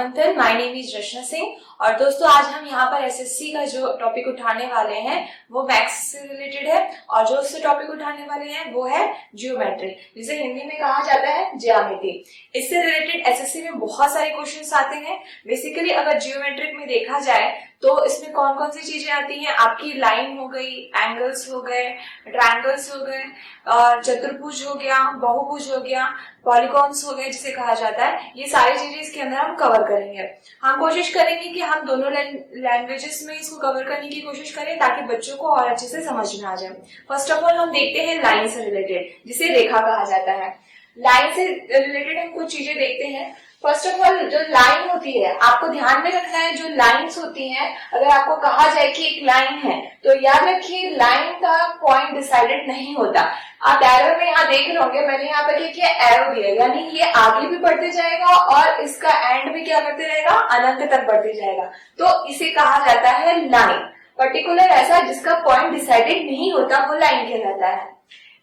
मंथन, my name is रचना सिंह। और दोस्तों आज हम यहाँ पर एसएससी का जो टॉपिक उठाने वाले हैं वो मैथ्स से रिलेटेड है और जो उससे टॉपिक उठाने वाले हैं वो है ज्योमेट्री, जिसे हिंदी में कहा जाता है ज्यामिति। इससे रिलेटेड एसएससी में बहुत सारे क्वेश्चंस आते हैं। बेसिकली अगर ज्योमेट्रिक में देखा जाए तो इसमें कौन कौन सी चीजें आती हैं, आपकी लाइन हो गई, एंगल्स हो गए, ट्रायंगल्स हो गए, और चतुर्भुज हो गया, बहुभुज हो गया, पॉलीगॉन्स हो गए जिसे कहा जाता है। ये सारी चीजें इसके अंदर हम कवर करेंगे। हम कोशिश करेंगे कि हम दोनों लैंग्वेजेस में इसको कवर करने की कोशिश करें ताकि बच्चों को और अच्छे से समझ में आ जाए। फर्स्ट ऑफ ऑल हम देखते हैं लाइन से रिलेटेड, जिसे रेखा कहा जाता है। लाइन से रिलेटेड हम कुछ चीजें देखते हैं। फर्स्ट ऑफ ऑल जो लाइन होती है आपको ध्यान में रखना है, जो लाइंस होती हैं, अगर आपको कहा जाए कि एक लाइन है तो याद रखिए लाइन का पॉइंट डिसाइडेड नहीं होता। आप एरो में यहाँ देख रहे होंगे, मैंने यहाँ पर क्या एरो दिया, यानी ये आगे भी बढ़ते जाएगा और इसका एंड भी क्या करते रहेगा, अनंत तक बढ़ते जाएगा। तो इसे कहा जाता है लाइन। पर्टिकुलर ऐसा जिसका पॉइंट डिसाइडेड नहीं होता वो लाइन कहलाता है।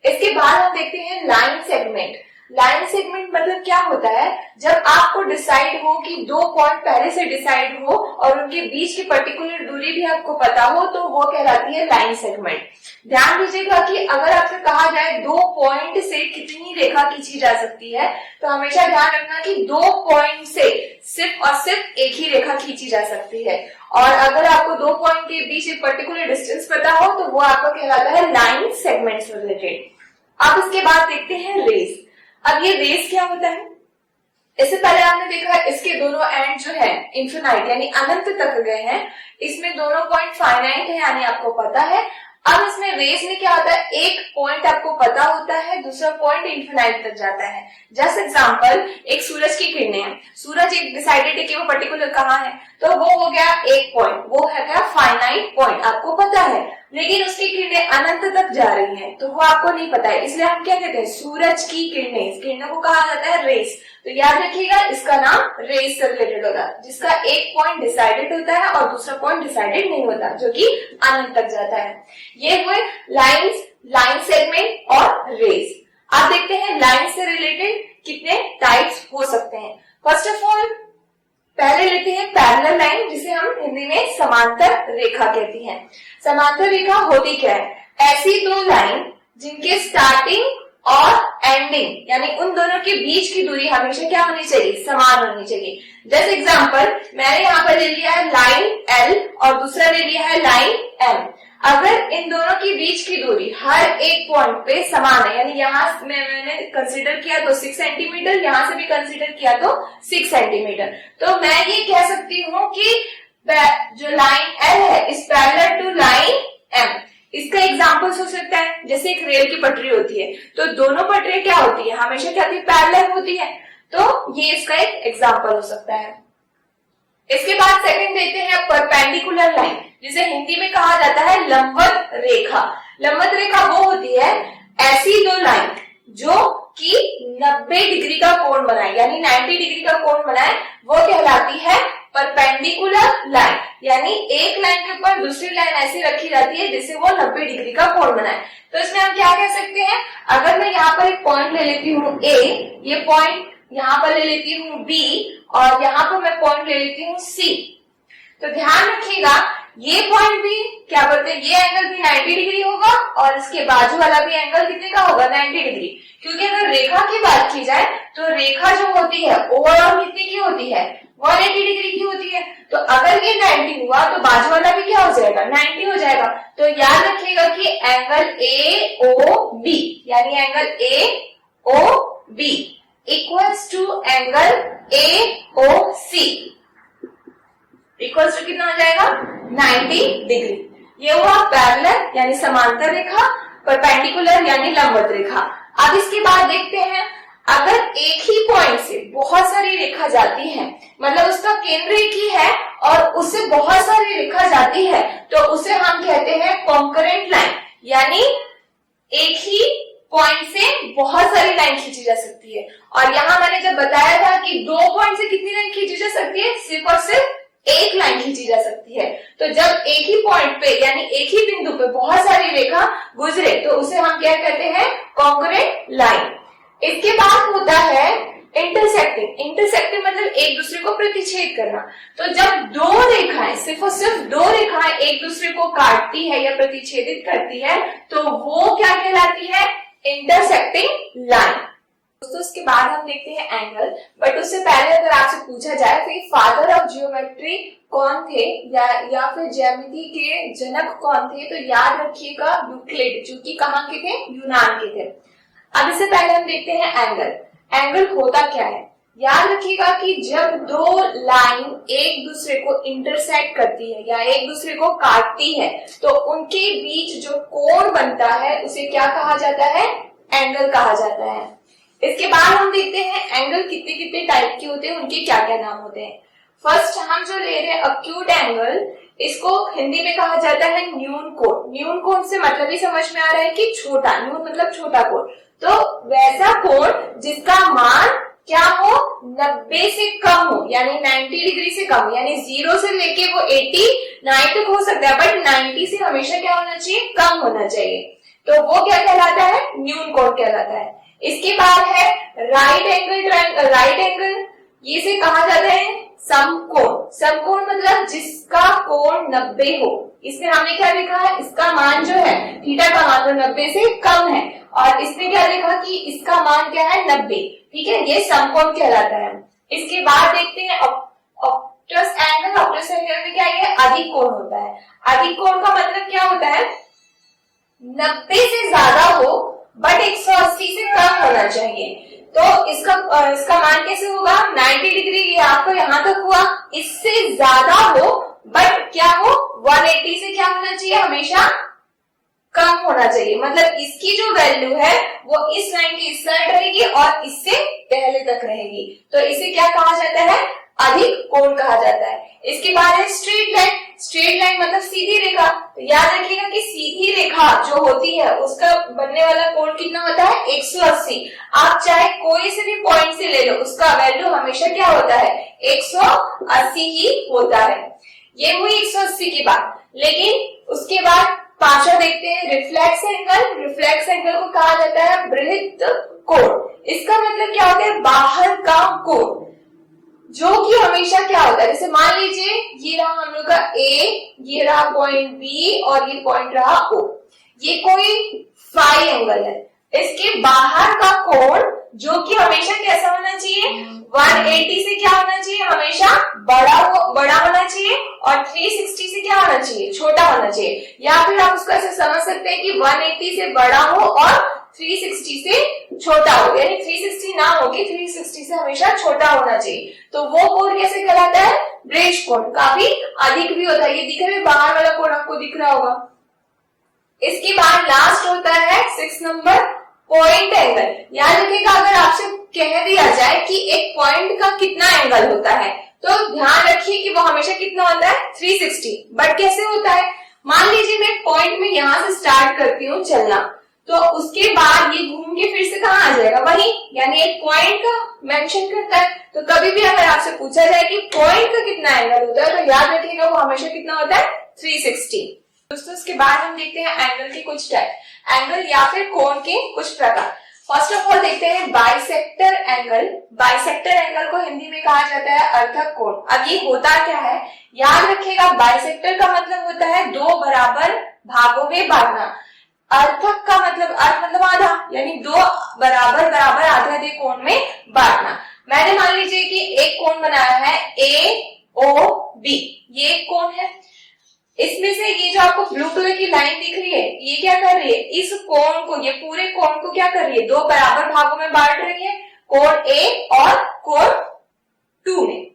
इसके बाद हम देखते हैं लाइन सेगमेंट। लाइन सेगमेंट मतलब क्या होता है, जब आपको डिसाइड हो कि दो पॉइंट पहले से डिसाइड हो और उनके बीच की पर्टिकुलर दूरी भी आपको पता हो तो वो कहलाती है लाइन सेगमेंट। ध्यान दीजिएगा कि अगर आपसे कहा जाए दो पॉइंट से कितनी रेखा खींची जा सकती है तो हमेशा ध्यान रखना कि दो पॉइंट से सिर्फ और सिर्फ एक ही रेखा खींची जा सकती है। और अगर आपको दो पॉइंट के बीच एक पर्टिकुलर डिस्टेंस पता हो तो वो आपका कहलाता है लाइन सेगमेंट से रिलेटेड। अब इसके बाद देखते हैं रेस। अब ये रेस क्या होता है, इससे पहले आपने देखा इसके दोनों एंड जो है इन्फिनाइट यानी अनंत तक गए हैं, इसमें दोनों पॉइंट फाइनाइट है यानी आपको पता है। अब इसमें रेस में क्या होता है, एक पॉइंट आपको पता होता है, दूसरा पॉइंट इन्फिनाइट तक जाता है। जस्ट एग्जांपल, एक सूरज की किरणें हैं, सूरज एक डिसाइडेड है कि वो पर्टिकुलर कहाँ है, तो वो हो गया एक पॉइंट, वो है क्या फाइनाइट पॉइंट, आपको पता है। लेकिन उसकी किरणें अनंत तक जा रही हैं तो वो आपको नहीं पता है, इसलिए हम क्या कहते हैं, सूरज की किरणें, इस किरणों को कहा जाता है रेस। तो याद रखिएगा इसका नाम रेस से रिलेटेड होगा, जिसका एक पॉइंट डिसाइडेड होता है और दूसरा पॉइंट डिसाइडेड नहीं होता, जो कि अनंत तक जाता है। ये हुए लाइंस, लाइन सेगमेंट और रेस। आप देखते हैं लाइन से रिलेटेड कितने टाइप्स हो सकते हैं। फर्स्ट ऑफ ऑल पहले लेते हैं पैरेलल लाइन, जिसे हम हिंदी में समांतर रेखा कहती हैं। समांतर रेखा होती क्या है, ऐसी दो लाइन जिनके स्टार्टिंग और एंडिंग यानी उन दोनों के बीच की दूरी हमेशा क्या होनी चाहिए, समान होनी चाहिए। जैसे एग्जांपल, मैंने यहाँ पर ले लिया है लाइन L और दूसरा ले लिया है लाइन M। अगर इन दोनों के बीच की दूरी हर एक पॉइंट पे समान है, यानी यहाँ मैंने कंसीडर किया तो 6 सेंटीमीटर, यहाँ से भी कंसीडर किया तो 6 सेंटीमीटर, तो मैं ये कह सकती हूँ कि जो लाइन L है इस पैरेलल टू लाइन M। इसका एग्जाम्पल्स हो सकता है, जैसे एक रेल की पटरी होती है तो दोनों पटरी क्या होती है, हमेशा क्या होती है, पैरेलल होती है, तो ये इसका एक एग्जाम्पल हो सकता है। इसके बाद सेकंड देखते हैं परपेंडिकुलर लाइन, जिसे हिंदी में कहा जाता है लंबवत रेखा। लंबवत रेखा वो होती है ऐसी दो लाइन जो कि 90 डिग्री का कोण बनाए, यानी 90 डिग्री का कोण बनाए, वो कहलाती है परपेंडिकुलर लाइन। यानी एक लाइन के ऊपर दूसरी लाइन ऐसी रखी जाती है जिससे वो 90 डिग्री का कोण बनाए। तो इसमें हम क्या कह सकते हैं, अगर मैं यहाँ पर एक पॉइंट ले लेती हूँ A, ये पॉइंट यहाँ पर ले लेती हूँ B और यहाँ पर मैं पॉइंट ले लेती हूँ C, तो ध्यान रखिएगा ये पॉइंट भी क्या बोलते हैं, ये एंगल भी 90 डिग्री होगा और इसके बाजू वाला भी एंगल कितने का होगा, 90 डिग्री। क्योंकि अगर रेखा की बात की जाए तो रेखा जो होती है ओवरऑल कितने की होती है, 180 डिग्री की होती है। तो अगर ये 90 हुआ तो बाजू वाला भी क्या हो जाएगा, 90 हो जाएगा। तो याद रखिएगा कि एंगल AOB यानी angle AOB equals to angle AOC equals to कितना हो जाएगा, 90 डिग्री। ये हुआ पैरेलल यानी समांतर रेखा, परपेंडिकुलर यानी लंबवत रेखा। अब इसके बाद देखते हैं, अगर एक ही पॉइंट से बहुत सारी रेखा जाती है, मतलब उसका केंद्र एक ही है और उससे बहुत सारी रेखा जाती है, तो उसे हम कहते हैं कॉन्करेंट लाइन। यानी एक ही पॉइंट से बहुत सारी लाइन खींची जा सकती है। और यहाँ मैंने जब बताया था कि दो पॉइंट से कितनी लाइन खींची जा सकती है, सिर्फ और सिर्फ एक लाइन खींची जा सकती है। तो जब एक ही पॉइंट पे यानी एक ही बिंदु पे बहुत सारी रेखा गुजरे तो उसे हम क्या कहते हैं, कॉन्करेंट लाइन। इसके बाद होता है इंटरसेक्टिंग मतलब एक दूसरे को प्रतिच्छेद करना। तो जब दो रेखाएं, सिर्फ और सिर्फ दो रेखाएं एक दूसरे को काटती है या प्रतिच्छेदित करती है तो वो क्या कहलाती है? Intersecting line. दोस्तों उसके बाद हम देखते हैं एंगल। बट उससे पहले अगर आपसे पूछा जाए तो फादर ऑफ जियोमेट्री कौन थे या फिर ज्यामिति के जनक कौन थे, तो याद रखिएगा यूक्लिड, जो कि कहाँ के थे? यूनान के थे। अब इससे पहले हम देखते हैं एंगल। एंगल होता क्या है? याद रखिएगा कि जब दो लाइन एक दूसरे को इंटरसेक्ट करती है या एक दूसरे को काटती है तो उनके बीच जो कोण बनता है उसे क्या कहा जाता है? एंगल कहा जाता है। इसके बाद हम देखते हैं एंगल कितने कितने टाइप के होते हैं, उनके क्या क्या नाम होते हैं। फर्स्ट हम जो ले रहे हैं अक्यूट एंगल, इसको हिंदी में कहा जाता है न्यून कोण। न्यून कोण से मतलब ही समझ में आ रहा है कि छोटा, न्यून मतलब छोटा कोण। तो वैसा कोण जिसका मान क्या हो? 90 से कम हो, यानी 90 डिग्री से कम, यानी 0 से लेके वो 89 तक हो सकता है, बट 90 से हमेशा क्या होना चाहिए? कम होना चाहिए। तो वो क्या कहलाता है? न्यून कोण कहलाता है। इसके बाद है राइट एंगल। राइट एंगल ये से कहा जाता है समकोण। समकोण मतलब जिसका कोण 90 हो। इसमें हमने क्या लिखा है? इसका मान जो है थीटा का मान तो 90 से कम है, और इसमें क्या लिखा कि इसका मान क्या है? 90। ठीक है, ये समकोण कहलाता है। इसके बाद देखते हैं ऑप्टस एंगल। ऑप्टस एंगल में क्या है? अधिक कोण होता है। अधिक कोण का मतलब क्या होता है? 90 से ज्यादा हो बट 180 से कम होना चाहिए। तो इसका मान कैसे होगा? 90 डिग्री ये आपको यहां तक हुआ, इससे ज्यादा हो बट क्या हो? 180 से क्या होना चाहिए? हमेशा कम होना चाहिए। मतलब इसकी जो वैल्यू है वो इस लाइन के इस साइड रहेगी और इससे पहले तक रहेगी। तो इसे क्या कहा जाता है? अधिक कोण कहा जाता है। इसके बाद है स्ट्रेट लाइन। स्ट्रेट लाइन मतलब सीधी रेखा। तो याद रखिएगा कि सीधी रेखा जो होती है उसका बनने वाला कोण कितना होता है? 180। आप चाहे कोई से भी पॉइंट से ले लो, उसका वैल्यू हमेशा क्या होता है? 180 ही होता है। ये हुई 180 की बात। लेकिन उसके बाद पांचवा देखते हैं रिफ्लेक्स एंगल। रिफ्लेक्स एंगल को कहा जाता है बृहत कोण। इसका मतलब क्या होता है? बाहर का कोण, जो कि हमेशा क्या होता है? जैसे मान लीजिए ये रहा हम लोग का ए, ये रहा पॉइंट बी और ये पॉइंट रहा ओ। ये कोई फाई एंगल है। इसके बाहर का कोण जो कि हमेशा कैसा होना चाहिए? 180 से क्या होना चाहिए? हमेशा बड़ा होना चाहिए, और 360 से क्या होना चाहिए? छोटा होना चाहिए। या फिर आप उसको ऐसे समझ सकते हैं कि 180 से बड़ा हो और 360 से छोटा हो, यानी 360 ना हो कि 360 से हमेशा छोटा होना चाहिए। तो वो कोण कैसे कहलाता है? ब्रेज कोण। काफी अधिक भी होता है। ये दिख रहा है, बाहर वाला कोण आपको दिख रहा होगा। इसके बाद लास्ट होता है 6 नंबर पॉइंट एंगल। याद रखिएगा अगर आपसे कह दिया जाए कि एक पॉइंट का कितना एंगल होता है तो ध्यान रखिए कि वो हमेशा कितना होता है? 360। बट कैसे होता है? मान लीजिए मैं पॉइंट में यहां से स्टार्ट करती हूँ चलना, तो उसके बाद ये घूम के फिर से कहाँ आ जाएगा? वही, यानी एक पॉइंट का मेंशन करता है। तो कभी भी अगर आपसे पूछा जाए कि पॉइंट का कितना एंगल होता है तो याद रखिएगा वो हमेशा कितना होता है? 360। दोस्तों उसके बाद हम देखते हैं एंगल के कुछ टाइप, एंगल या फिर कोण के कुछ प्रकार। फर्स्ट ऑफ ऑल देखते हैं बाइसेक्टर एंगल। बाइसेक्टर एंगल को हिंदी में कहा जाता है अर्थक कोण। अब ये होता क्या है? याद रखिएगा बाइसेक्टर का मतलब होता है दो बराबर भागों में बांटना। अर्थक का मतलब, अर्थ मतलब आधा, यानी दो बराबर आधे आधे कोण में बांटना। मैंने मान लीजिए कि एक कोण बनाया है AOB, ये एक कोण है। इसमें से ये जो आपको ब्लू कलर की लाइन दिख रही है, ये क्या कर रही है? इस कोण को, ये पूरे कोण को क्या कर रही है? दो बराबर भागों में बांट रही है, कोण A और कोण 2 में।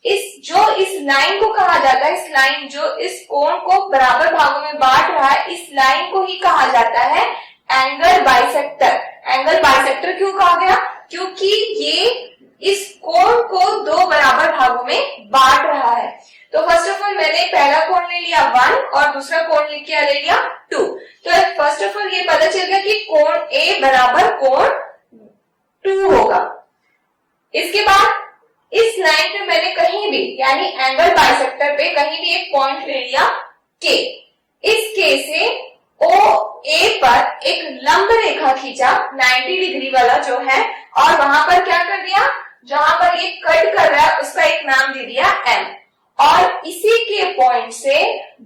इस लाइन को कहा जाता है, इस लाइन जो इस कोण को बराबर भागों में बांट रहा है, इस लाइन को ही कहा जाता है एंगल बाइसेक्टर। एंगल बाइसेक्टर क्यों कहा गया? क्योंकि ये इस कोण को दो बराबर भागों में बांट रहा है। तो फर्स्ट ऑफ ऑल मैंने पहला कोण ले लिया 1 और दूसरा कोण क्या ले लिया 2। तो फर्स्ट ऑफ ऑल ये पता चल गया कि कोण A बराबर कोण 2 होगा। इसके बाद इस लाइन पे मैंने कहीं भी, यानी एंगल बाइसेक्टर पे कहीं भी एक पॉइंट ले लिया K। इस K से OA पर एक लंब रेखा खींचा 90 डिग्री वाला जो है, और वहां पर क्या कर दिया, जहां पर ये कट कर रहा है उसका एक नाम दे दिया M, और इसी के पॉइंट से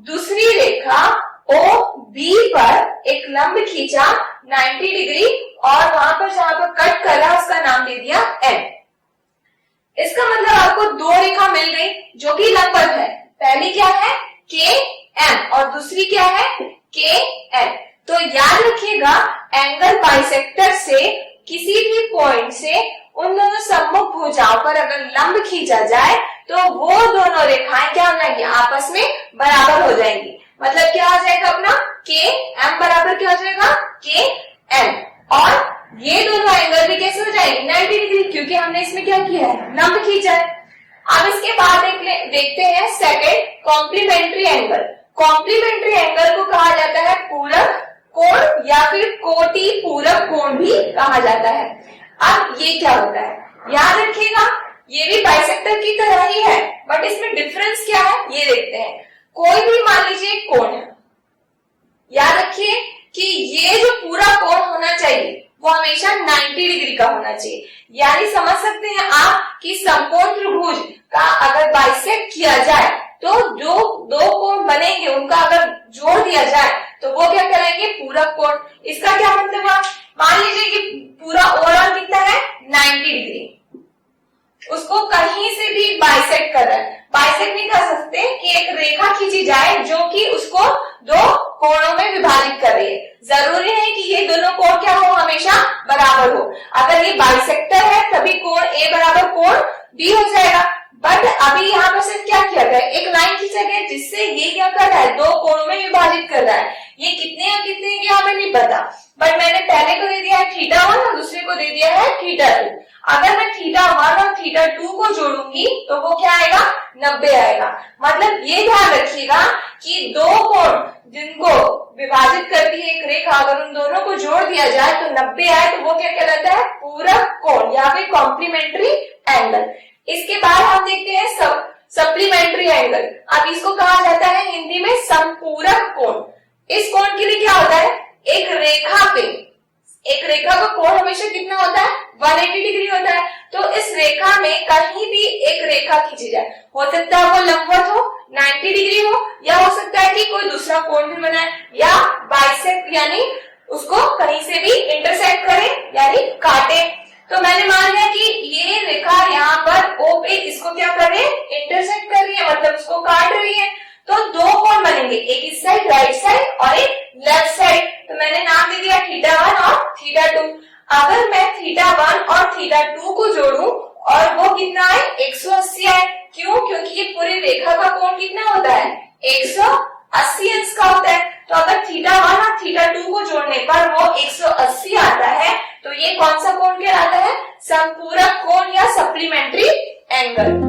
दूसरी रेखा OB पर एक लंब खींचा 90 डिग्री, और वहां पर जहां पर कट कर रहा है उसका नाम दे दिया M। इसका मतलब आपको दो रेखा मिल गई जो कि लंबवत है। पहली क्या है KM और दूसरी क्या है KN। तो याद रखिएगा, एंगल बाइसेक्टर से किसी भी पॉइंट से उन दोनों सम्मुख भुजाओं पर अगर लंब खींचा जाए तो वो दोनों रेखाएं क्या हो जाएंगी, आपस में बराबर हो जाएंगी। मतलब क्या हो जाएगा अपना KM बराबर क्या हो जाएगा KN, और ये दोनों एंगल भी कैसे हो जाएंगे 90 डिग्री, क्योंकि हमने इसमें क्या किया है, लंब खींचा है। अब इसके बाद देखते हैं second, complementary angle. Complementary angle को कहा जाता है पूरक कोण या फिर कोटि पूरक कोण भी कहा जाता है। अब ये क्या होता है, याद रखिएगा, ये भी बाइसेक्टर की तरह ही है, बट इसमें डिफरेंस क्या है ये देखते हैं। कोई भी मान लीजिए कोण है, याद रखिए कि ये जो पूरा कोण होना चाहिए वो हमेशा 90 डिग्री का होना चाहिए। यानी समझ सकते हैं आप कि समकोण त्रिभुज का अगर बाइसेक्ट किया जाए तो जो दो कोण बनेंगे उनका अगर जोड़ दिया जाए तो वो क्या करेंगे, पूरक कोण। इसका क्या मतलब है, मान लीजिए कि पूरा ओवरऑल कितना है 90 डिग्री, उसको कहीं से भी बाइसेक्ट कर रहा है। बाइसेक्ट नहीं कर सकते कि एक रेखा खींची जाए जो कि उसको दो कोणों में विभाजित कर रही है। जरूरी नहीं कि ये दोनों कोण क्या हो, हमेशा बराबर हो। अगर ये बाइसेक्टर है तभी कोण A बराबर कोण B हो जाएगा, बट अभी यहाँ पर सिर्फ क्या किया गया, एक लाइन खींचा गया जिससे ये क्या कर रहा है, दो कोणों में विभाजित कर रहा है। ये कितने या कितने ये हमें नहीं पता, बट मैंने पहले को दे दिया है θ1 और दूसरे को दे दिया है θ2। अगर मैं θ1 और θ2 को जोड़ूंगी तो वो क्या आएगा, 90 आएगा। मतलब ये ध्यान रखिएगा कि दो कोण जिनको विभाजित करती है एक रेखा, अगर उन दोनों को जोड़ दिया जाए तो 90 आए तो वो क्या कहलाता है, पूरक कोण या फिर कॉम्प्लीमेंट्री एंगल। इसके बाद हम देखते हैं सप्लीमेंट्री एंगल। अब इसको कहा जाता है हिंदी में संपूरक कोण। इस कोण के लिए क्या होता है, एक रेखा का कोण हमेशा कितना होता है, 180 डिग्री होता है। तो इस रेखा में कहीं भी एक रेखा खींची जाए, हो सकता है वो लंबवत हो 90 डिग्री हो, या हो सकता है कि कोई दूसरा कोण भी बनाए, या बाइसेक्ट यानी उसको कहीं से भी इंटरसेक्ट करे यानी काटे। तो मैंने मान लिया कि ये रेखा यहाँ पर O पे इसको क्या कर रही है, इंटरसेक्ट कर रही है, मतलब उसको काट रही है। तो दो कोण बनेंगे, एक इस साइड राइट साइड और एक लेफ्ट साइड। तो मैंने नाम दे दिया θ1 और θ2। अगर मैं θ1 और θ2 को जोड़ूं और वो कितना आए, 180 आए। क्यों, क्योंकि ये पूरी रेखा का कोण कितना होता है, 180 अंश का होता है। तो अगर θ1 और θ2 को जोड़ने पर वो 180 आता है, तो ये कौन सा कोण कहलाता है, संपूरक कोण या सप्लीमेंट्री एंगल।